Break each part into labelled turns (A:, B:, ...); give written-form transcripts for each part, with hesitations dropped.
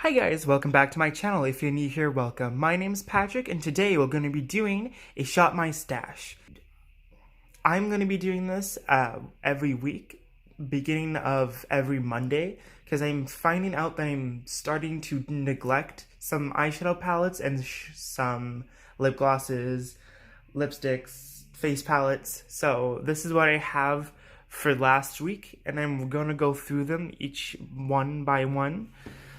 A: Hi guys, welcome back to my channel. If you're new here, welcome. My name's Patrick and today we're going to be doing a Shop My Stash. I'm going to be doing this every week, beginning of every Monday, because I'm finding out that I'm starting to neglect some eyeshadow palettes and some lip glosses, lipsticks, face palettes. So this is what I have for last week and I'm going to go through them each one by one.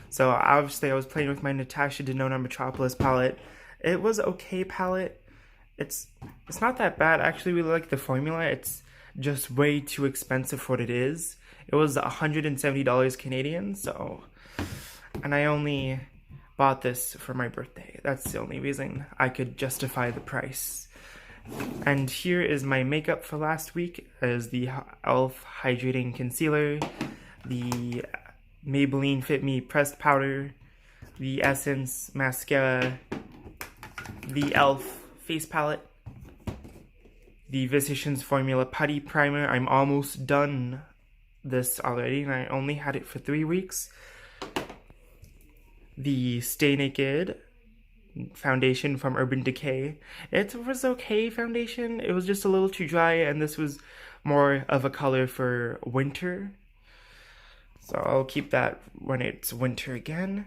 A: So obviously I was playing with my Natasha Denona Metropolis palette. It was okay palette. It's not that bad. I actually really like the formula. It's just way too expensive for what it is. It was $170 Canadian, so, and I only bought this for my birthday. That's the only reason I could justify the price. And here is my makeup for last week. Is the e.l.f. Hydrating Concealer, the Maybelline Fit Me Pressed Powder, the Essence Mascara, the e.l.f. Face Palette, the Physicians Formula Putty Primer. I'm almost done this already, and I only had it for 3 weeks. The Stay Naked foundation from Urban Decay. It was okay foundation. It was just a little too dry, and this was more of a color for winter. So I'll keep that when it's winter again.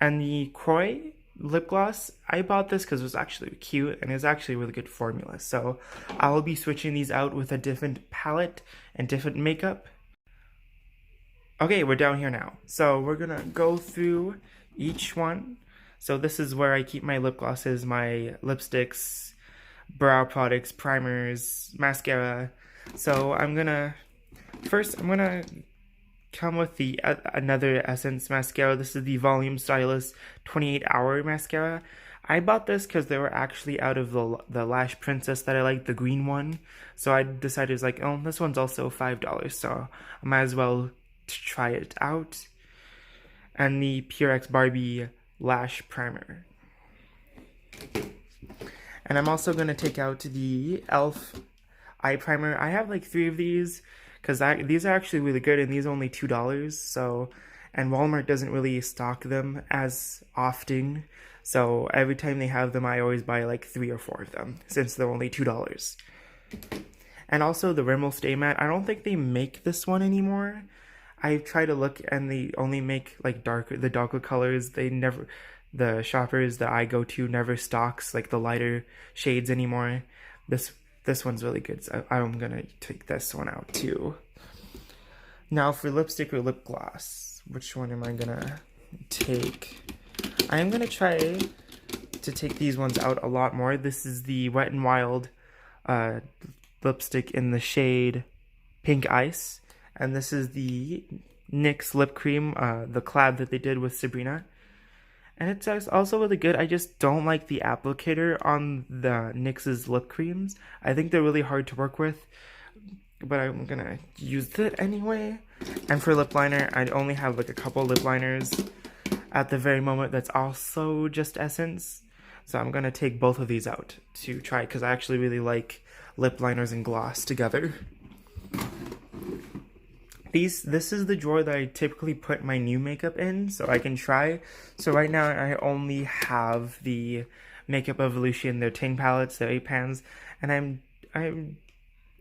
A: And the Croy lip gloss, I bought this because it was actually cute and it's actually a really good formula. So I'll be switching these out with a different palette and different makeup. Okay, we're down here now. So we're gonna go through each one. So this is where I keep my lip glosses, my lipsticks, brow products, primers, mascara. So I'm gonna come with the another Essence mascara. This is the Volume Stylist 28-hour mascara. I bought this because they were actually out of the Lash Princess that I like, the green one. So I decided, like, oh, this one's also $5, so I might as well try it out. And the Purex Barbie Lash Primer. And I'm also going to take out the e.l.f. eye primer. I have like 3 of these because these are actually really good, and these are only $2. So, and Walmart doesn't really stock them as often. So every time they have them, I always buy like 3 or 4 of them since they're only $2. And also the Rimmel Stay Matte. I don't think they make this one anymore. I've tried to look and they only make like the darker colors. The shoppers that I go to never stocks like the lighter shades anymore. This one's really good, so I'm gonna take this one out too. Now for lipstick or lip gloss, which one am I gonna take? I am gonna try to take these ones out a lot more. This is the Wet n Wild lipstick in the shade Pink Ice. And this is the NYX lip cream, the collab that they did with Sabrina. And it's also really good. I just don't like the applicator on the NYX's lip creams. I think they're really hard to work with, but I'm gonna use it anyway. And for lip liner, I only have like a couple lip liners at the very moment that's also just Essence. So I'm gonna take both of these out to try, because I actually really like lip liners and gloss together. This is the drawer that I typically put my new makeup in, so I can try. So right now I only have the Makeup Evolution, their 10 palettes, their 8 pans, and I'm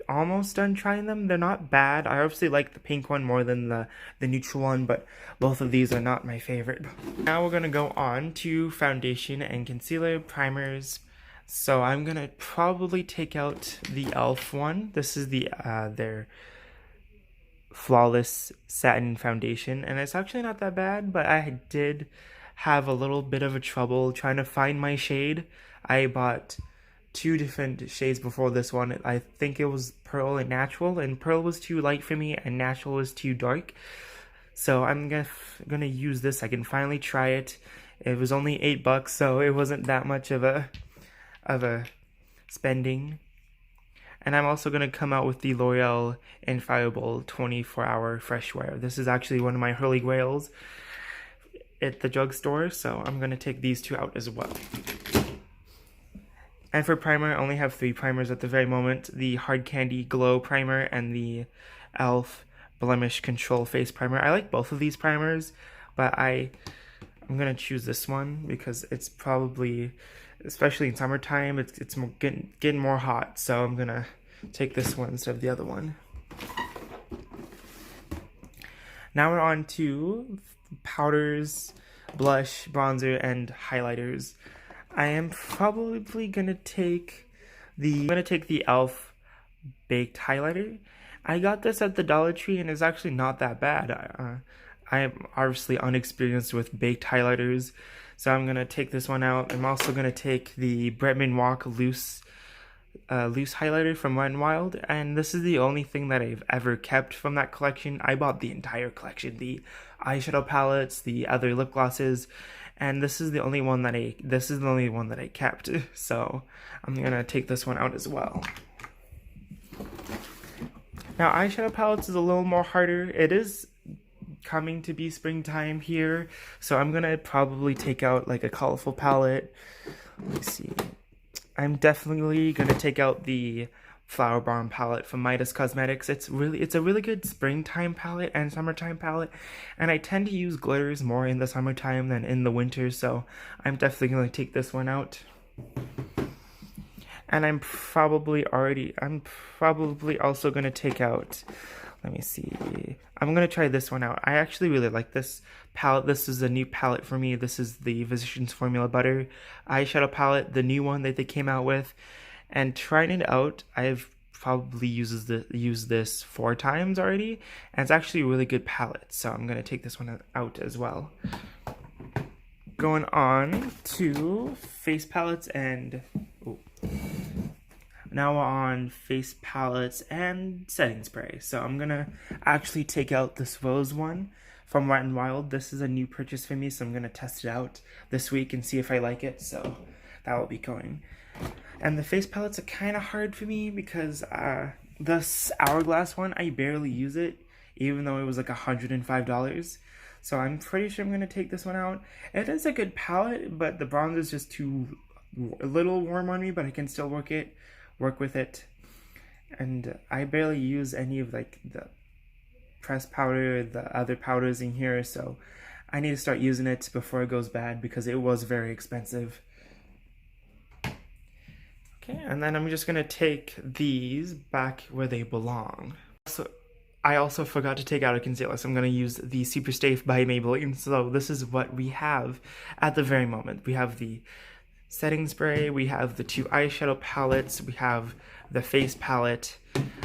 A: almost done trying them. They're not bad. I obviously like the pink one more than the neutral one, but both of these are not my favorite. Now we're gonna go on to foundation and concealer, primers. So I'm gonna probably take out the e.l.f. one. This is the their Flawless Satin Foundation, and it's actually not that bad, but I did have a little bit of a trouble trying to find my shade. I bought 2 different shades before this one. I think it was Pearl and Natural, and Pearl was too light for me and Natural was too dark. So I'm gonna use this. I can finally try it. It was only $8, so it wasn't that much of a spending. And I'm also going to come out with the L'Oreal Infallible 24-hour Fresh Wear. This is actually one of my Holy Grails at the drugstore, so I'm going to take these 2 out as well. And for primer, I only have 3 primers at the very moment. The Hard Candy Glow Primer and the e.l.f. Blemish Control Face Primer. I like both of these primers, but I I'm gonna choose this one because it's probably, especially in summertime, it's more, getting more hot. So I'm gonna take this one instead of the other one. Now we're on to powders, blush, bronzer, and highlighters. I am probably gonna take the e.l.f. baked highlighter. I got this at the Dollar Tree and it's actually not that bad. I am obviously unexperienced with baked highlighters, so I'm gonna take this one out. I'm also gonna take the Bretman Walk loose highlighter from Wet n Wild, and this is the only thing that I've ever kept from that collection. I bought the entire collection, the eyeshadow palettes, the other lip glosses, and this is the only one that I kept. So I'm gonna take this one out as well. Now eyeshadow palettes is a little more harder. It is coming to be springtime here, so I'm gonna probably take out like a colorful palette. Let me see. I'm definitely gonna take out the Flower Bomb palette from Midas Cosmetics. It's a really good springtime palette and summertime palette, and I tend to use glitters more in the summertime than in the winter, so I'm definitely gonna take this one out. And I'm probably also gonna take out, let me see, I'm gonna try this one out. I actually really like this palette. This is a new palette for me. This is the Physicians Formula Butter eyeshadow palette, the new one that they came out with. And trying it out, I've probably used this 4 times already, and it's actually a really good palette. So I'm gonna take this one out as well. Going on to face palettes and now on face palettes and setting spray. So I'm gonna actually take out this rose one from Wet n Wild. This is a new purchase for me, so I'm gonna test it out this week and see if I like it. So that will be going. And the face palettes are kind of hard for me because this Hourglass one, I barely use it, even though it was like $105. So I'm pretty sure I'm gonna take this one out. It is a good palette, but the bronze is just a little warm on me, but I can still work with it. And I barely use any of like the pressed powder, the other powders in here, so I need to start using it before it goes bad because it was very expensive. Okay, and then I'm just gonna take these back where they belong. So I also forgot to take out a concealer, so I'm gonna use the Super Stay by Maybelline. So this is what we have at the very moment. We have the setting spray, we have the 2 eyeshadow palettes, we have the face palette,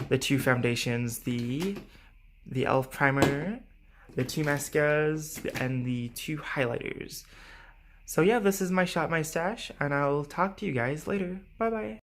A: the 2 foundations, the e.l.f. primer, the 2 mascaras, and the 2 highlighters. So yeah, this is my Shop My Stash, and I'll talk to you guys later. Bye bye.